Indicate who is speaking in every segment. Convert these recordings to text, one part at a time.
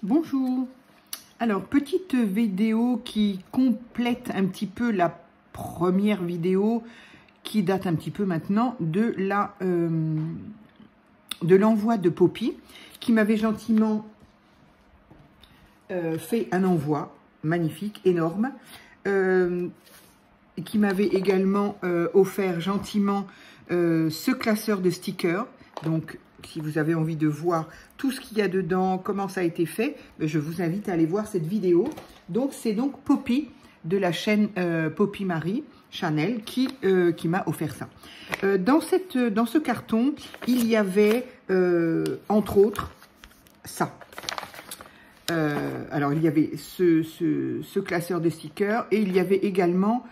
Speaker 1: Bonjour. Alors, petite vidéo qui complète un petit peu la première vidéo qui date un petit peu maintenant de l'envoi de Poppy, qui m'avait gentiment fait un envoi magnifique, énorme, qui m'avait également offert gentiment ce classeur de stickers. Donc, si vous avez envie de voir tout ce qu'il y a dedans, comment ça a été fait, je vous invite à aller voir cette vidéo. Donc, c'est donc Poppy de la chaîne Poppy Marie Chanel qui m'a offert ça. Dans ce carton, il y avait, entre autres, ça. Alors, il y avait ce classeur de stickers et il y avait également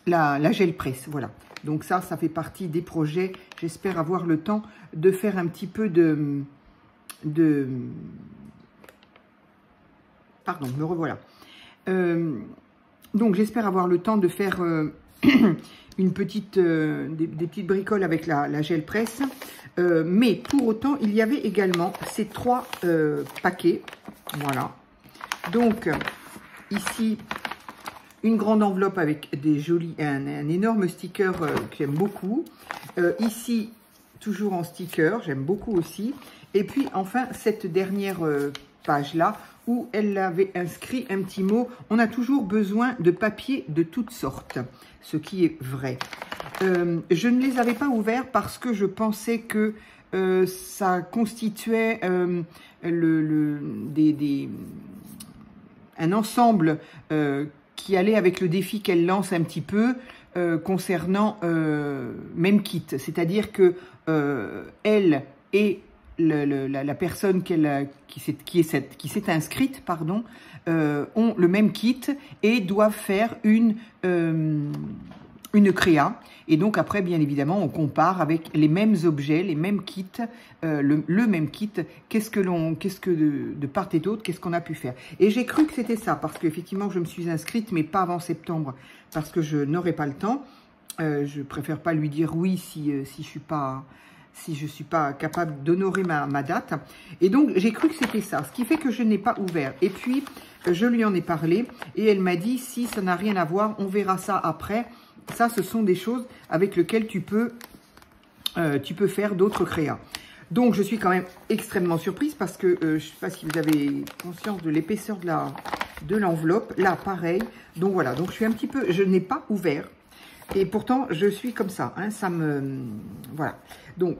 Speaker 1: la gel presse, voilà. Donc ça fait partie des projets. J'espère avoir le temps de faire un petit peu Pardon, me revoilà. Donc j'espère avoir le temps de faire des petites bricoles avec la gel presse. Mais pour autant, il y avait également ces 3 paquets. Voilà. Donc ici, une grande enveloppe avec des jolis, un énorme sticker que j'aime beaucoup. Ici, toujours en sticker, j'aime beaucoup aussi. Et puis, enfin, cette dernière page-là, où elle avait inscrit un petit mot. On a toujours besoin de papier de toutes sortes, ce qui est vrai. Je ne les avais pas ouverts parce que je pensais que ça constituait un ensemble qui allait avec le défi qu'elle lance un petit peu concernant même kit. C'est-à-dire que elle et la personne qui s'est inscrite, pardon, ont le même kit et doivent faire une créa. Et donc après, bien évidemment, on compare avec les mêmes objets, les mêmes kits, le même kit. Qu'est-ce que de part et d'autre, qu'est-ce qu'on a pu faire? Et j'ai cru que c'était ça, parce qu'effectivement, je me suis inscrite, mais pas avant septembre, parce que je n'aurai pas le temps. Je préfère pas lui dire oui si je suis pas capable d'honorer ma date. Et donc, j'ai cru que c'était ça, ce qui fait que je n'ai pas ouvert. Et puis, je lui en ai parlé, et elle m'a dit, si ça n'a rien à voir, on verra ça après. Ça, ce sont des choses avec lesquelles tu peux faire d'autres créas. Donc, je suis quand même extrêmement surprise parce que je ne sais pas si vous avez conscience de l'épaisseur de l'enveloppe. Là, pareil. Donc, voilà. Donc, je suis un petit peu... Je n'ai pas ouvert. Et pourtant, je suis comme ça. Hein, ça me... Voilà. Donc,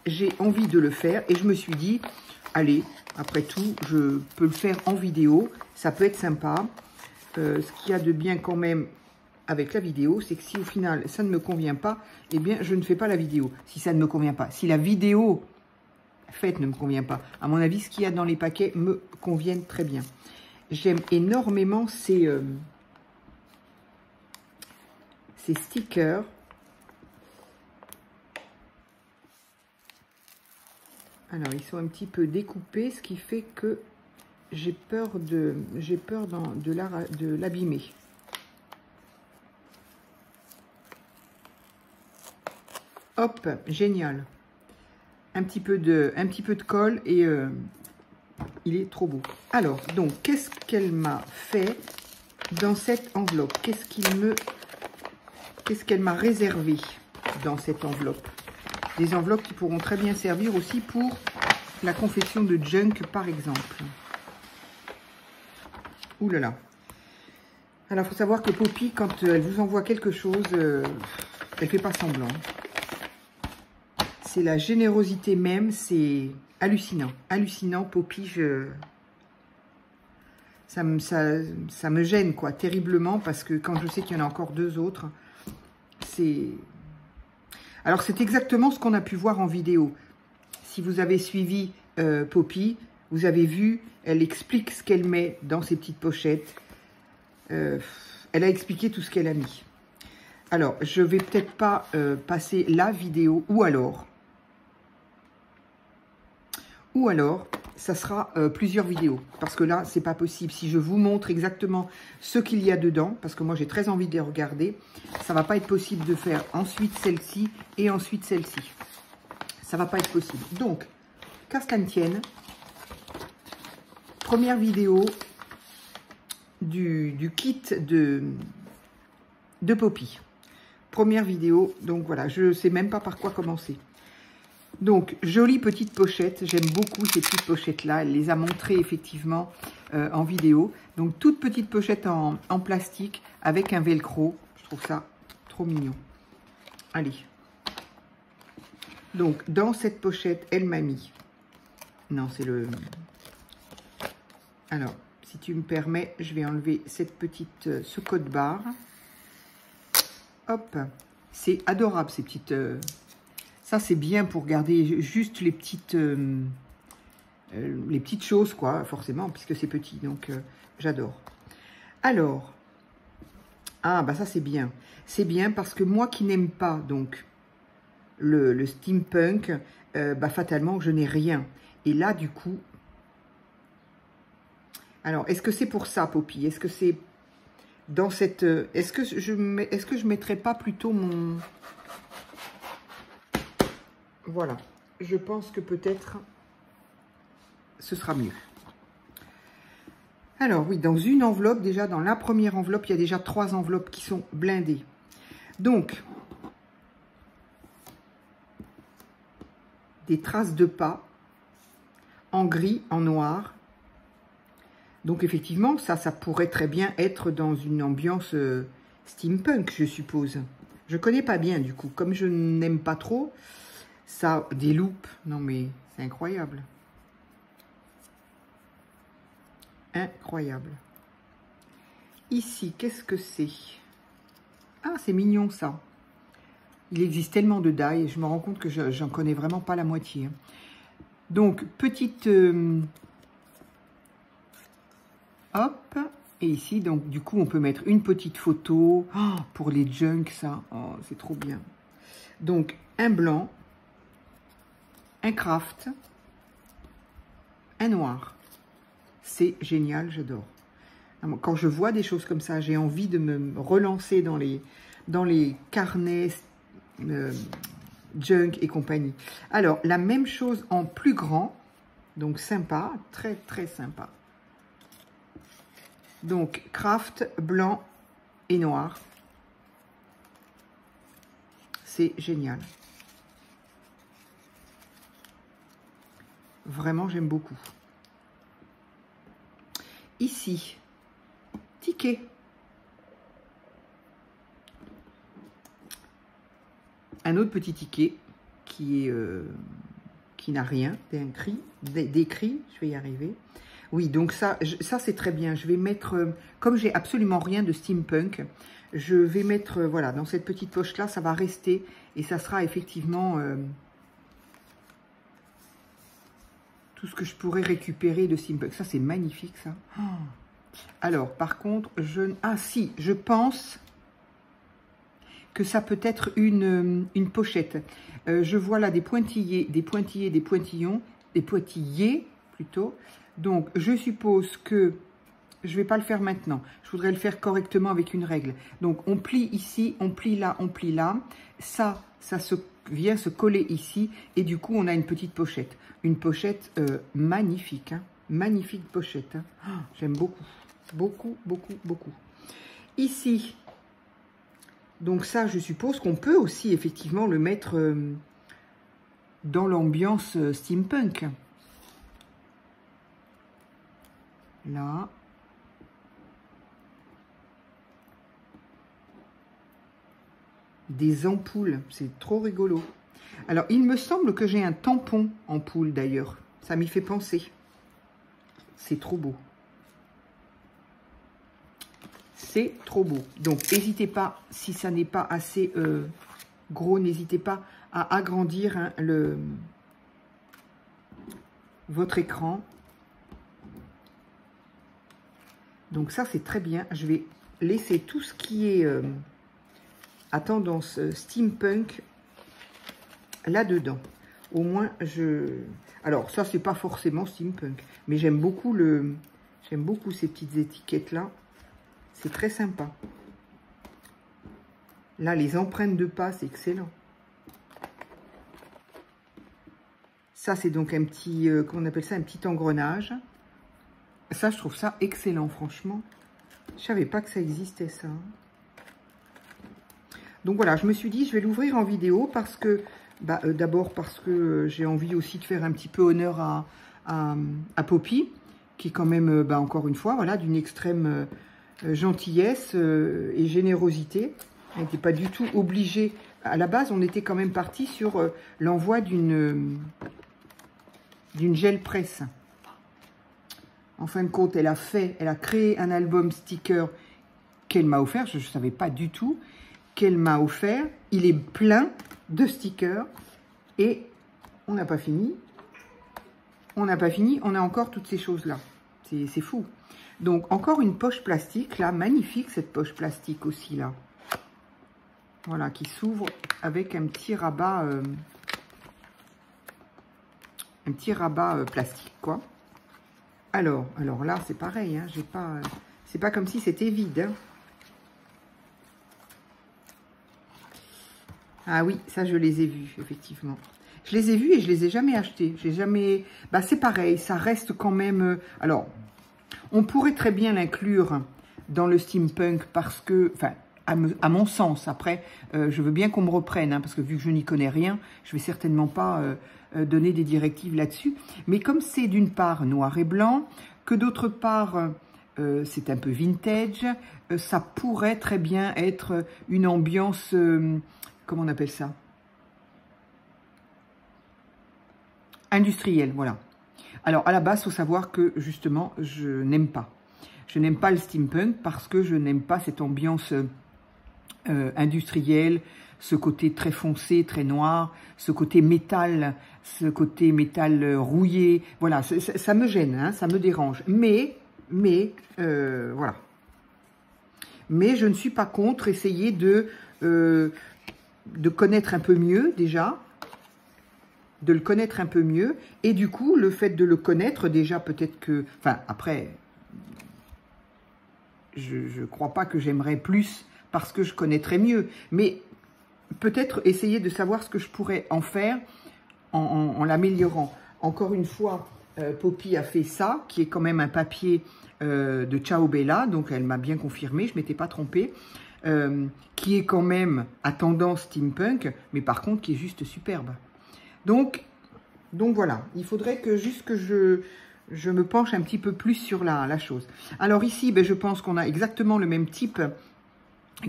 Speaker 1: j'ai envie de le faire. Et je me suis dit, allez, après tout, je peux le faire en vidéo. Ça peut être sympa. Ce qu'il y a de bien quand même... avec la vidéo, c'est que si au final ça ne me convient pas, eh bien je ne fais pas la vidéo. Si ça ne me convient pas, si la vidéo faite ne me convient pas, à mon avis, ce qu'il y a dans les paquets me conviennent très bien. J'aime énormément ces stickers. Alors, ils sont un petit peu découpés, ce qui fait que j'ai peur de l'abîmer. Hop, génial. Un petit peu de colle et il est trop beau. Alors, donc, qu'est-ce qu'elle m'a fait dans cette enveloppe? Qu'est-ce qu'elle m'a réservé dans cette enveloppe? Des enveloppes qui pourront très bien servir aussi pour la confection de junk, par exemple. Ouh là là. Alors, il faut savoir que Poppy, quand elle vous envoie quelque chose, elle fait pas semblant. C'est la générosité même, c'est hallucinant. Hallucinant, Poppy, ça me gêne, quoi, terriblement, parce que quand je sais qu'il y en a encore 2 autres, c'est... Alors, c'est exactement ce qu'on a pu voir en vidéo. Si vous avez suivi Poppy, vous avez vu, elle explique ce qu'elle met dans ses petites pochettes. Elle a expliqué tout ce qu'elle a mis. Alors, je vais peut-être pas passer la vidéo, ou alors, ça sera plusieurs vidéos. Parce que là, c'est pas possible. Si je vous montre exactement ce qu'il y a dedans, parce que moi, j'ai très envie de les regarder, ça va pas être possible de faire ensuite celle-ci et ensuite celle-ci. Ça va pas être possible. Donc, qu'à cela ne tienne, première vidéo du kit de Poppy. Première vidéo, donc voilà, je ne sais même pas par quoi commencer. Donc, jolie petite pochette, j'aime beaucoup ces petites pochettes-là, elle les a montrées effectivement en vidéo. Donc, toute petite pochette en plastique avec un velcro, je trouve ça trop mignon. Allez. Donc, dans cette pochette, elle m'a mis... Non, c'est le... Alors, si tu me permets, je vais enlever cette petite... ce code-barre. Hop. C'est adorable, ces petites... Ça, c'est bien pour garder juste les petites choses, quoi, forcément, puisque c'est petit. Donc, j'adore. Alors... Ah, bah ça, c'est bien. C'est bien parce que moi qui n'aime pas, donc... Le steampunk, bah fatalement, je n'ai rien. Et là, du coup... Alors, est-ce que c'est pour ça, Poppy? Est-ce que c'est dans cette... Est-ce que je mettrais pas plutôt mon... Voilà. Je pense que peut-être ce sera mieux. Alors, oui, dans une enveloppe, déjà, dans la première enveloppe, il y a déjà 3 enveloppes qui sont blindées. Donc... des traces de pas en gris, en noir. Donc effectivement, ça pourrait très bien être dans une ambiance steampunk, je suppose. Je connais pas bien du coup, comme je n'aime pas trop. Ça, des loupes, non mais c'est incroyable. Incroyable. Ici, qu'est-ce que c'est? Ah, c'est mignon ça. Il existe tellement de die et je me rends compte que j'en connais vraiment pas la moitié. Donc, petite... hop. Et ici, donc, du coup, on peut mettre une petite photo. Oh, pour les junks, ça. Oh, c'est trop bien. Donc, un blanc. Un craft. Un noir. C'est génial, j'adore. Quand je vois des choses comme ça, j'ai envie de me relancer dans les carnets junk et compagnie. Alors, la même chose en plus grand, donc sympa, très très sympa. Donc, craft blanc et noir. C'est génial. Vraiment, j'aime beaucoup. Ici, ticket. Un autre petit ticket qui n'a rien d'écrit, je vais y arriver. Oui, donc ça c'est très bien. Je vais mettre, comme j'ai absolument rien de steampunk, je vais mettre, voilà, dans cette petite poche-là, ça va rester et ça sera effectivement tout ce que je pourrais récupérer de steampunk. Ça, c'est magnifique, ça. Oh. Alors, par contre, ah si, je pense... que ça peut être une pochette. Je vois là des pointillés, des pointillons, des pointillés plutôt. Donc, je suppose que je ne vais pas le faire maintenant. Je voudrais le faire correctement avec une règle. Donc, on plie ici, on plie là, on plie là. Ça vient se coller ici. Et du coup, on a une petite pochette. Une pochette magnifique. Hein. Magnifique pochette. Hein. Oh, j'aime beaucoup. Beaucoup, beaucoup, beaucoup. Ici... Donc ça, je suppose qu'on peut aussi effectivement le mettre dans l'ambiance steampunk. Là. Des ampoules, c'est trop rigolo. Alors, il me semble que j'ai un tampon ampoule d'ailleurs. Ça m'y fait penser. C'est trop beau. C'est trop beau. Donc, n'hésitez pas, si ça n'est pas assez gros, n'hésitez pas à agrandir hein, votre écran. Donc ça, c'est très bien. Je vais laisser tout ce qui est à tendance steampunk là-dedans. Au moins, Alors, ça, c'est pas forcément steampunk. Mais j'aime beaucoup ces petites étiquettes-là. C'est très sympa. Là, les empreintes de pas, c'est excellent. Ça, c'est donc un petit, comment on appelle ça, un petit engrenage. Ça, je trouve ça excellent, franchement. Je savais pas que ça existait, ça. Donc voilà, je me suis dit, je vais l'ouvrir en vidéo parce que, d'abord parce que j'ai envie aussi de faire un petit peu honneur à Poppy, qui est quand même, encore une fois, voilà, d'une extrême gentillesse et générosité. Elle n'était pas du tout obligée. À la base, on était quand même parti sur l'envoi d'une gel presse. En fin de compte, elle a créé un album sticker qu'elle m'a offert. Je ne savais pas du tout qu'elle m'a offert. Il est plein de stickers et on n'a pas fini. On n'a pas fini, on a encore toutes ces choses-là. C'est fou. Donc, encore une poche plastique, là, magnifique cette poche plastique aussi, là. Voilà, qui s'ouvre avec un petit rabat, plastique, quoi. Alors là, c'est pareil, hein, c'est pas comme si c'était vide, hein. Ah oui, ça, je les ai vus, effectivement. Je les ai vus et je les ai jamais achetés. J'ai jamais... c'est pareil, ça reste quand même... Alors, on pourrait très bien l'inclure dans le steampunk parce que... Enfin, à mon sens, après, je veux bien qu'on me reprenne, hein, parce que vu que je n'y connais rien, je vais certainement pas donner des directives là-dessus. Mais comme c'est d'une part noir et blanc, que d'autre part... c'est un peu vintage, ça pourrait très bien être une ambiance, comment on appelle ça? Industrielle, voilà. Alors, à la base, il faut savoir que, justement, je n'aime pas. Je n'aime pas le steampunk parce que je n'aime pas cette ambiance industrielle, ce côté très foncé, très noir, ce côté métal rouillé. Voilà, ça me gêne, hein, ça me dérange. Mais voilà. Mais je ne suis pas contre essayer de connaître un peu mieux déjà, de le connaître un peu mieux, et du coup, le fait de le connaître, déjà peut-être que, enfin après, je crois pas que j'aimerais plus parce que je connaîtrais mieux, mais peut-être essayer de savoir ce que je pourrais en faire en l'améliorant. Encore une fois, Poppy a fait ça, qui est quand même un papier de Ciao Bella, donc elle m'a bien confirmé, je ne m'étais pas trompée, qui est quand même à tendance steampunk, mais par contre qui est juste superbe. Donc voilà, il faudrait que juste que je me penche un petit peu plus sur la chose. Alors ici, je pense qu'on a exactement le même type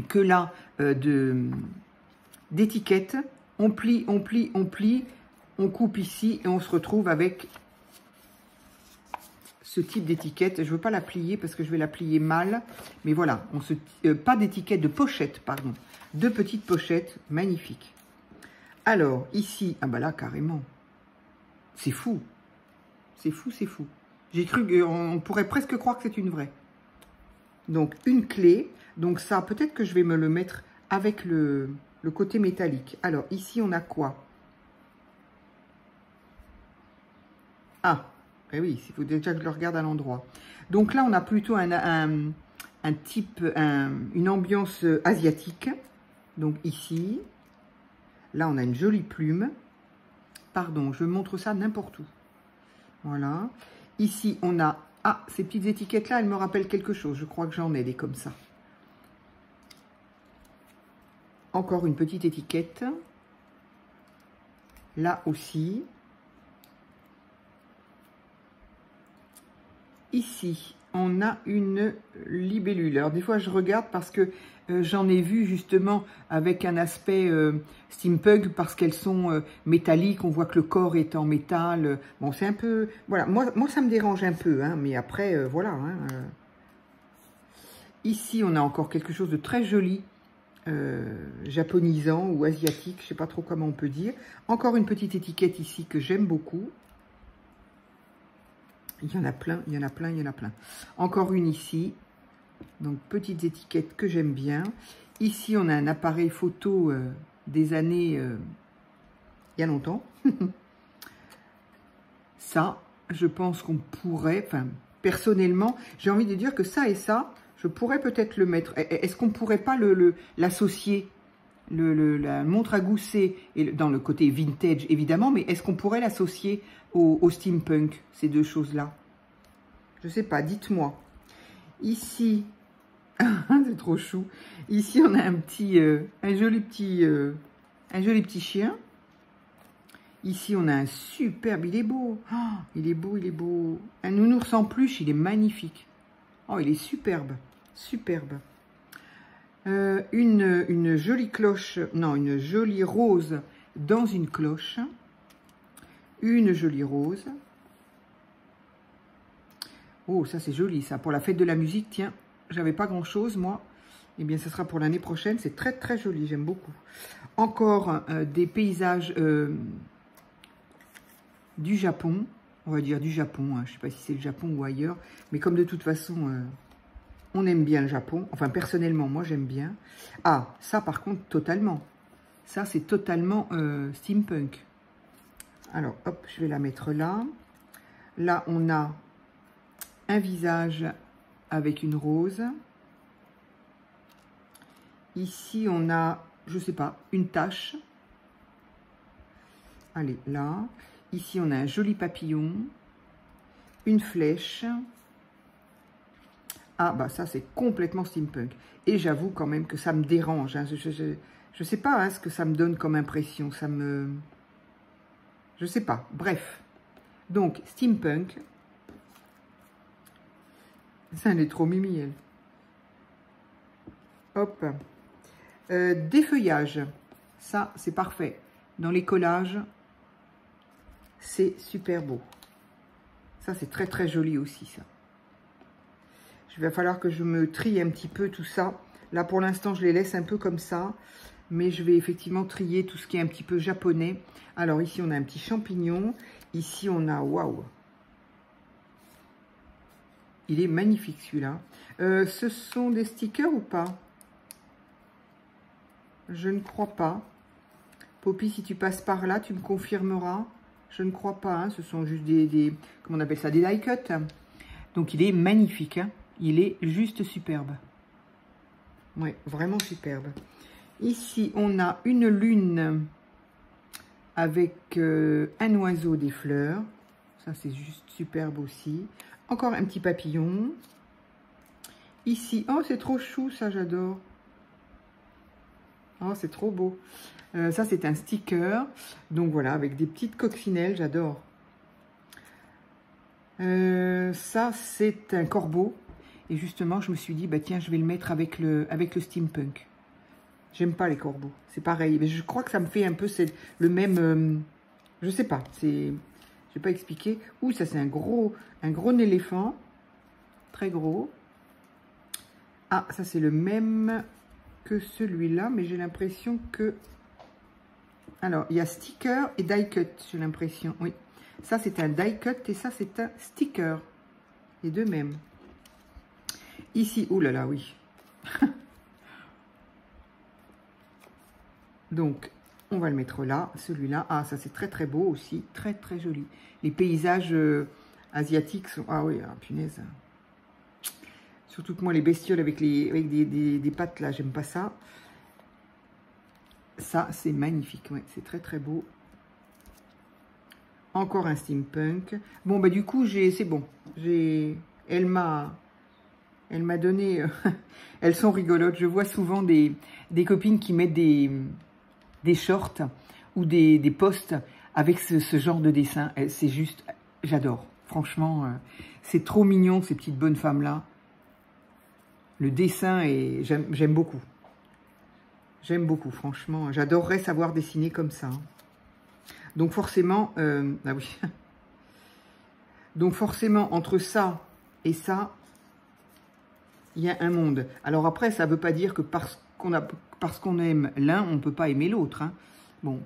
Speaker 1: que là d'étiquette. On plie, on plie, on plie, on coupe ici et on se retrouve avec ce type d'étiquette. Je ne veux pas la plier parce que je vais la plier mal. Mais voilà, pas d'étiquette, de pochette, pardon. Deux petites pochettes magnifiques. Alors, ici, là, carrément, c'est fou. C'est fou, c'est fou. J'ai cru qu'on pourrait presque croire que c'est une vraie. Donc, une clé. Donc ça, peut-être que je vais me le mettre avec le côté métallique. Alors, ici, on a quoi? Ah, eh oui, il faut déjà que je le regarde à l'endroit. Donc là, on a plutôt une ambiance asiatique. Donc ici, là, on a une jolie plume. Pardon, je montre ça n'importe où. Voilà. Ici, on a... Ah, ces petites étiquettes-là, elles me rappellent quelque chose. Je crois que j'en ai des comme ça. Encore une petite étiquette. Là aussi. Ici, on a une libellule. Alors, des fois, je regarde parce que j'en ai vu justement avec un aspect steampunk parce qu'elles sont métalliques. On voit que le corps est en métal. Bon, c'est un peu... Voilà, moi, ça me dérange un peu, hein, mais après, voilà. Hein, Ici, on a encore quelque chose de très joli, japonisant ou asiatique. Je ne sais pas trop comment on peut dire. Encore une petite étiquette ici que j'aime beaucoup. Il y en a plein, il y en a plein, il y en a plein. Encore une ici. Donc, petites étiquettes que j'aime bien. Ici, on a un appareil photo des années... il y a longtemps. Ça, je pense qu'on pourrait... Enfin, personnellement, j'ai envie de dire que ça et ça, je pourrais peut-être le mettre. Est-ce qu'on ne pourrait pas l'associer la montre à gousset, et dans le côté vintage, évidemment, mais est-ce qu'on pourrait l'associer au steampunk, ces deux choses-là? Je sais pas, dites-moi. Ici, c'est trop chou. Ici, on a un joli petit chien. Ici, on a un superbe, il est beau. Oh, il est beau, il est beau. Un nounours en peluche, il est magnifique. Oh, il est superbe, superbe. Une jolie cloche, non, une jolie rose dans une cloche. Une jolie rose. Oh, ça c'est joli, ça. Pour la fête de la musique, tiens, j'avais pas grand-chose, moi. Eh bien, ce sera pour l'année prochaine. C'est très, très joli, j'aime beaucoup. Encore des paysages du Japon. On va dire du Japon, hein. Je ne sais pas si c'est le Japon ou ailleurs. Mais comme de toute façon, on aime bien le Japon. Enfin, personnellement, moi, j'aime bien. Ah, ça, par contre, totalement. Ça, c'est totalement steampunk. Alors, hop, je vais la mettre là. Là, on a un visage avec une rose. Ici, on a, je sais pas, une tache. Allez, là. Ici, on a un joli papillon. Une flèche. Ah, bah ça, c'est complètement steampunk. Et j'avoue quand même que ça me dérange. Hein. Je sais pas hein, ce que ça me donne comme impression. Ça me... Je sais pas. Bref. Donc, steampunk. Ça, elle est trop mimi, elle. Hop. Défeuillage. Ça, c'est parfait. Dans les collages, c'est super beau. Ça, c'est très, très joli aussi, ça. Il va falloir que je me trie un petit peu tout ça. Là, pour l'instant, je les laisse un peu comme ça. Mais je vais effectivement trier tout ce qui est un petit peu japonais. Alors, ici, on a un petit champignon. Ici, on a... Waouh! Il est magnifique, celui-là. Ce sont des stickers ou pas? Je ne crois pas. Poppy, si tu passes par là, tu me confirmeras. Je ne crois pas. Hein. Ce sont juste des... Comment on appelle ça? Des die cuts. Donc, il est magnifique. Hein. Il est juste superbe. Oui, vraiment superbe. Ici, on a une lune avec un oiseau, des fleurs. Ça, c'est juste superbe aussi. Encore un petit papillon. Ici, oh, c'est trop chou, ça, j'adore. Oh, c'est trop beau. Ça, c'est un sticker. Donc, voilà, avec des petites coccinelles, j'adore. Ça, c'est un corbeau. Et justement, je me suis dit, bah tiens, je vais le mettre avec le steampunk. J'aime pas les corbeaux. C'est pareil. Mais je crois que ça me fait un peu le même... je sais pas. Je vais pas expliquer. Ouh, ça, c'est un gros éléphant. Très gros. Ah, ça, c'est le même que celui-là. Mais j'ai l'impression que... Alors, il y a sticker et die cut, j'ai l'impression. Oui. Ça, c'est un die cut et ça, c'est un sticker. Les deux mêmes. Ici, oh là là, oui. Donc, on va le mettre là, celui-là. Ah, ça, c'est très, très beau aussi. Très, très joli. Les paysages asiatiques sont... Ah oui, ah, punaise. Surtout que moi, les bestioles avec des pattes, là, j'aime pas ça. Ça, c'est magnifique. Ouais, c'est très, très beau. Encore un steampunk. Bon, bah, du coup, c'est bon. Elle m'a donné... elles sont rigolotes. Je vois souvent des copines qui mettent des shorts ou des posts avec ce genre de dessin. C'est juste... J'adore. Franchement, c'est trop mignon, ces petites bonnes femmes-là. Le dessin, j'aime beaucoup. J'aime beaucoup, franchement. J'adorerais savoir dessiner comme ça. Donc forcément... ah oui. Donc forcément, entre ça et ça... Il y a un monde. Alors après, ça ne veut pas dire que parce qu'on aime l'un, on ne peut pas aimer l'autre. Hein. Bon,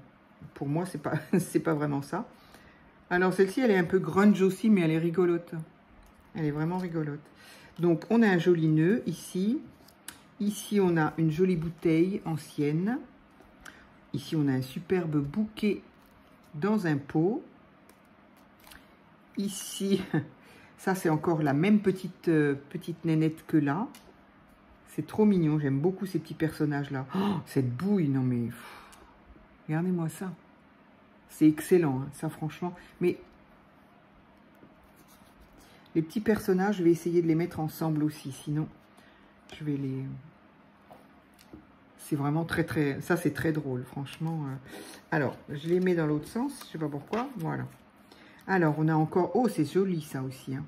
Speaker 1: pour moi, c'est pas vraiment ça. Alors celle-ci, elle est un peu grunge aussi, mais elle est rigolote. Elle est vraiment rigolote. Donc, on a un joli nœud ici. Ici, on a une jolie bouteille ancienne. Ici, on a un superbe bouquet dans un pot. Ici... Ça, c'est encore la même petite nénette que là. C'est trop mignon. J'aime beaucoup ces petits personnages-là. Oh, cette bouille, non mais... Regardez-moi ça. C'est excellent, hein, ça, franchement. Mais Les petits personnages, je vais essayer de les mettre ensemble aussi. Sinon, je vais les... C'est vraiment très, très... Ça, c'est très drôle, franchement. Alors, je les mets dans l'autre sens. Je ne sais pas pourquoi. Voilà. Alors, on a encore... Oh, c'est joli, ça aussi. Hein.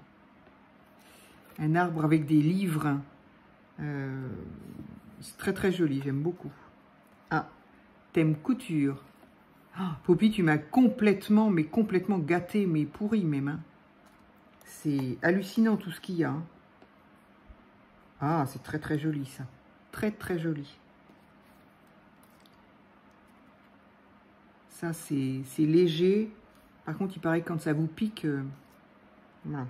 Speaker 1: Un arbre avec des livres. C'est très, très joli. J'aime beaucoup. Ah, thème couture. Ah, Poppy, tu m'as complètement, mais complètement gâté, mais pourri même. Hein. C'est hallucinant tout ce qu'il y a. Hein. Ah, c'est très, très joli, ça. Très, très joli. Ça, c'est léger. Par contre, il paraît que quand ça vous pique... voilà.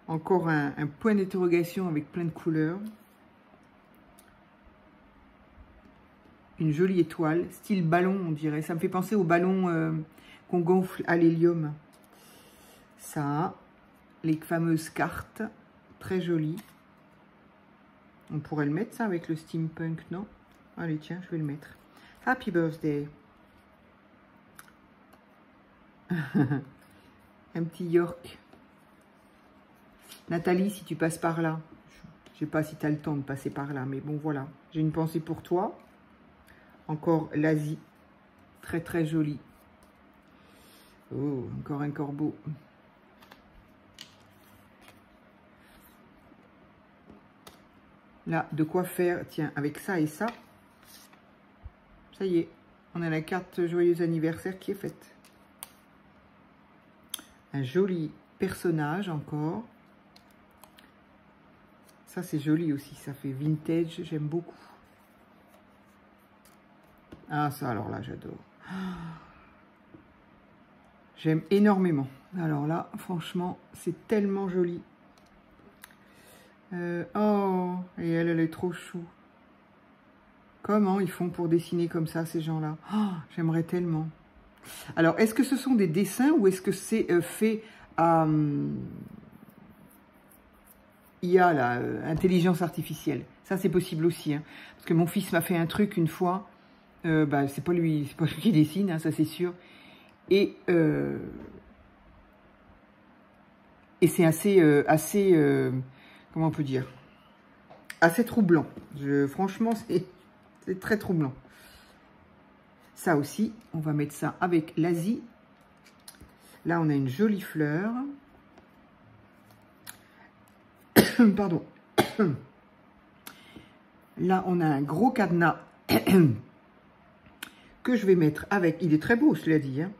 Speaker 1: Encore un point d'interrogation avec plein de couleurs. Une jolie étoile, style ballon, on dirait. Ça me fait penser au ballon qu'on gonfle à l'hélium. Ça, les fameuses cartes, très jolies. On pourrait le mettre, ça, avec le steampunk, non? Allez, tiens, je vais le mettre. Happy birthday. Un petit York. Nathalie, si tu passes par là. Je ne sais pas si tu as le temps de passer par là, mais bon, voilà. J'ai une pensée pour toi. Encore l'Asie. Très, très joli. Oh, encore un corbeau. Là, de quoi faire, tiens, avec ça et ça. Ça y est, on a la carte Joyeux anniversaire qui est faite. Un joli personnage encore. Ça, c'est joli aussi. Ça fait vintage. J'aime beaucoup. Ah, ça, alors là, j'adore. J'aime énormément. Alors là, franchement, c'est tellement joli. Oh, et elle est trop chou. Comment ils font pour dessiner comme ça, ces gens-là? Oh, j'aimerais tellement. Alors, est-ce que ce sont des dessins ou est-ce que c'est fait à IA, là, intelligence artificielle? Ça, c'est possible aussi. Hein, parce que mon fils m'a fait un truc une fois. Bah, c'est pas lui qui dessine, hein, ça c'est sûr. Et c'est assez comment on peut dire? Assez troublant. Franchement, c'est très troublant. Ça aussi, on va mettre ça avec l'Asie. Là, on a une jolie fleur. Pardon. Là, on a un gros cadenas que je vais mettre avec... Il est très beau, cela dit. Hein.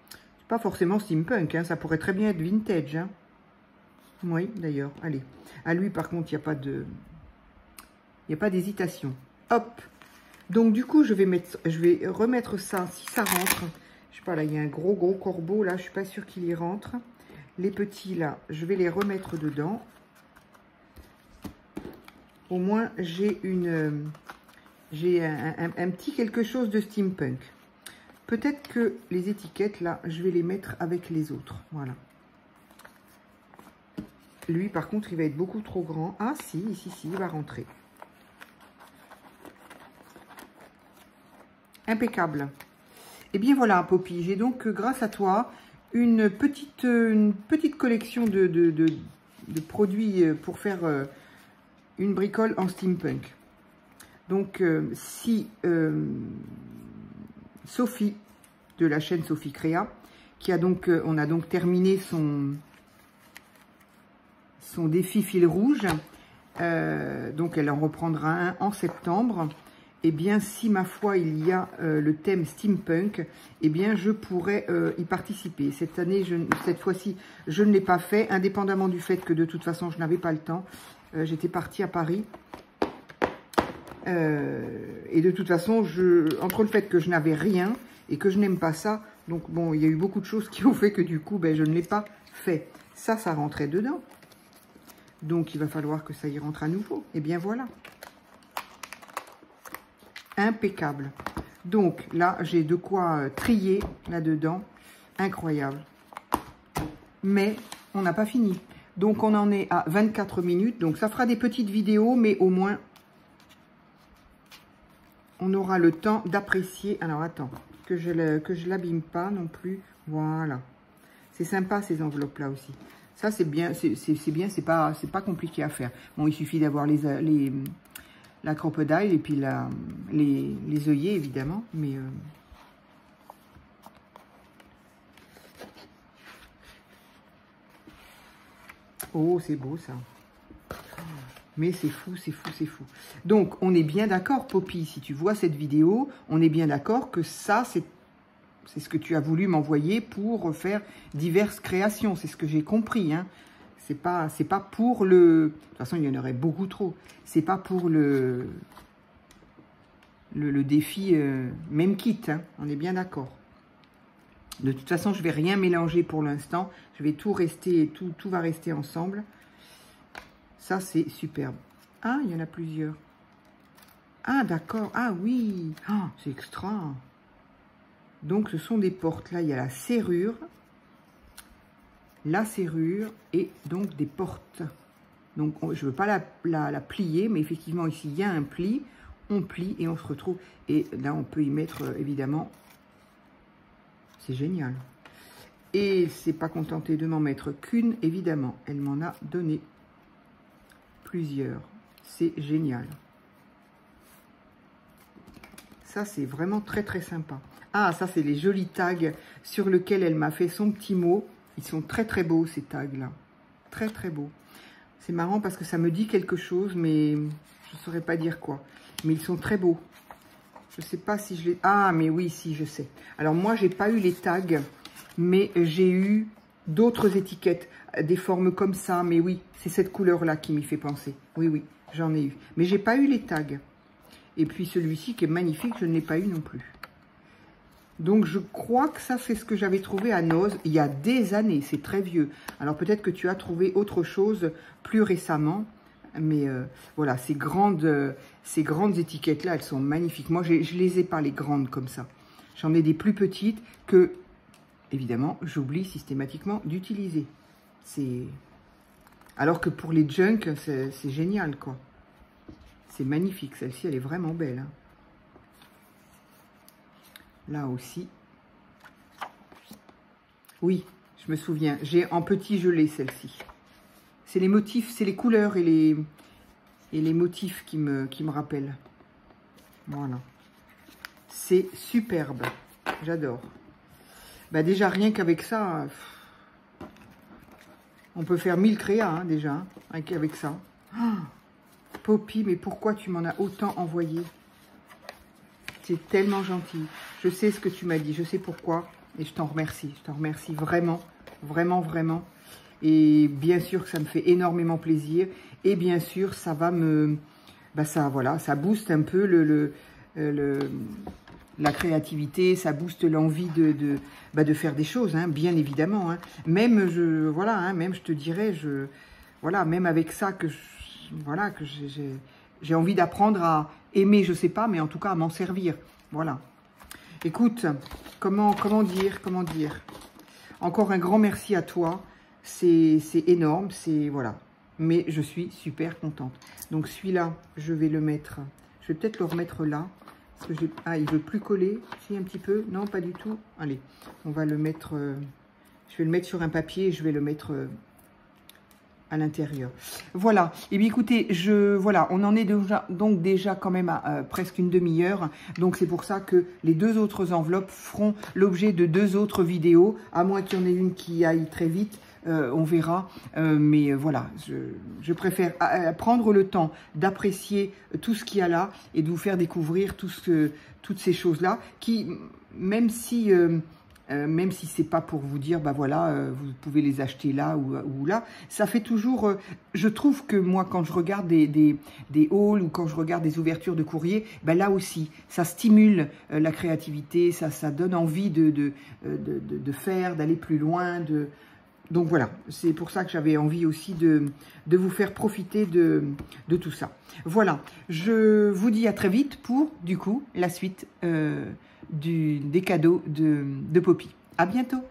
Speaker 1: C'est pas forcément steampunk. Hein. Ça pourrait très bien être vintage. Hein. Oui, d'ailleurs. Allez. À lui, par contre, il n'y a pas de... Il n'y a pas d'hésitation. Hop. Donc, du coup, je vais remettre ça, si ça rentre. Je sais pas, là, il y a un gros corbeau. Là, je suis pas sûre qu'il y rentre. Les petits, là, je vais les remettre dedans. Au moins, j'ai un petit quelque chose de steampunk. Peut-être que les étiquettes, là, je vais les mettre avec les autres. Voilà. Lui, par contre, il va être beaucoup trop grand. Ah, si, il va rentrer. Impeccable. Et bien voilà, Poppy, j'ai donc, grâce à toi, une petite collection de produits pour faire une bricole en steampunk. Donc, si Sophie, de la chaîne Sophie Créa, qui a donc, on a donc terminé son défi fil rouge, donc elle en reprendra un en septembre. Eh bien, si ma foi, il y a le thème steampunk, eh bien, je pourrais y participer. Cette année, cette fois-ci, je ne l'ai pas fait, indépendamment du fait que de toute façon, je n'avais pas le temps. J'étais partie à Paris. Et de toute façon, entre le fait que je n'avais rien et que je n'aime pas ça, donc bon, il y a eu beaucoup de choses qui ont fait que du coup, ben, je ne l'ai pas fait. Ça rentrait dedans. Donc, il va falloir que ça y rentre à nouveau. Et bien, voilà. Impeccable. Donc, là, j'ai de quoi trier là-dedans. Incroyable. Mais, on n'a pas fini. Donc, on en est à 24 minutes. Donc, ça fera des petites vidéos, mais au moins, on aura le temps d'apprécier. Alors, attends, que je l'abîme pas non plus. Voilà. C'est sympa ces enveloppes-là aussi. Ça, c'est bien, c'est pas compliqué à faire. Bon, il suffit d'avoir la crocodile et puis les œillets, évidemment. Mais oh, c'est beau, ça. Mais c'est fou, c'est fou, c'est fou. Donc, on est bien d'accord, Poppy, si tu vois cette vidéo, on est bien d'accord que ça, c'est ce que tu as voulu m'envoyer pour faire diverses créations. C'est ce que j'ai compris, hein. C'est pas pour le... De toute façon, il y en aurait beaucoup trop. C'est pas pour le défi même kit, hein. On est bien d'accord. De toute façon, je vais rien mélanger pour l'instant. Je vais tout rester, tout va rester ensemble. Ça, c'est superbe. Ah, il y en a plusieurs. Ah, d'accord. Ah, oui. Ah, c'est extra. Donc, ce sont des portes. Là, il y a la serrure et donc des portes. Donc, je ne veux pas la plier, mais effectivement, ici, il y a un pli. On plie et on se retrouve. Et là, on peut y mettre, évidemment, c'est génial. Et c'est pas contenté de m'en mettre qu'une, évidemment. Elle m'en a donné plusieurs. C'est génial. Ça, c'est vraiment très, très sympa. Ah, ça, c'est les jolis tags sur lesquels elle m'a fait son petit mot. Ils sont très, très beaux, ces tags-là. Très, très beaux. C'est marrant parce que ça me dit quelque chose, mais je ne saurais pas dire quoi. Mais ils sont très beaux. Je ne sais pas si je les... Ah, mais oui, si, je sais. Alors, moi, j'ai pas eu les tags, mais j'ai eu d'autres étiquettes, des formes comme ça. Mais oui, c'est cette couleur-là qui m'y fait penser. Oui, oui, j'en ai eu. Mais j'ai pas eu les tags. Et puis, celui-ci qui est magnifique, je ne l'ai pas eu non plus. Donc, je crois que ça, c'est ce que j'avais trouvé à Noz il y a des années. C'est très vieux. Alors, peut-être que tu as trouvé autre chose plus récemment. Mais voilà, ces grandes étiquettes-là, elles sont magnifiques. Moi, je les ai pas, les grandes comme ça. J'en ai des plus petites que, évidemment, j'oublie systématiquement d'utiliser. Alors que pour les junk, c'est génial, quoi. C'est magnifique. Celle-ci, elle est vraiment belle, hein. Là aussi. Oui, je me souviens. J'ai en petit gelé celle-ci. C'est les motifs, c'est les couleurs et les motifs qui me rappellent. Voilà. C'est superbe. J'adore. Bah déjà, rien qu'avec ça, on peut faire 1000 créas, hein, déjà, hein, avec ça. Oh, Poppy, mais pourquoi tu m'en as autant envoyé? C'est tellement gentil. Je sais ce que tu m'as dit, je sais pourquoi. Et je t'en remercie. Je t'en remercie vraiment, vraiment, vraiment. Et bien sûr que ça me fait énormément plaisir. Et bien sûr, ça va me... Bah ça, voilà, ça booste un peu la créativité, ça booste l'envie de faire des choses, hein, bien évidemment. Hein. Même, voilà, hein, même je te dirais, voilà, même avec ça, que j'ai envie d'apprendre à aimer, je sais pas, mais en tout cas à m'en servir. Voilà. Écoute, comment dire. Encore un grand merci à toi. C'est énorme, c'est voilà. Mais je suis super contente. Donc celui-là, je vais le mettre. Je vais peut-être le remettre là. Parce que il veut plus coller. Si, un petit peu. Non, pas du tout. Allez, on va le mettre. Je vais le mettre sur un papier et je vais le mettre à l'intérieur. Voilà. Et bien écoutez, voilà, on en est déjà quand même à presque une demi-heure. Donc c'est pour ça que les deux autres enveloppes feront l'objet de deux autres vidéos, à moins qu'il y en ait une qui aille très vite. On verra, mais voilà, je préfère prendre le temps d'apprécier tout ce qu'il y a là et de vous faire découvrir toutes ces choses-là qui, même si c'est pas pour vous dire, bah voilà, vous pouvez les acheter là ou là, ça fait toujours, je trouve que moi, quand je regarde des hauls ou quand je regarde des ouvertures de courrier, bah là aussi, ça stimule la créativité, ça donne envie de faire, d'aller plus loin, Donc voilà, c'est pour ça que j'avais envie aussi de vous faire profiter de tout ça. Voilà, je vous dis à très vite pour, du coup, la suite des cadeaux de Poppy. À bientôt!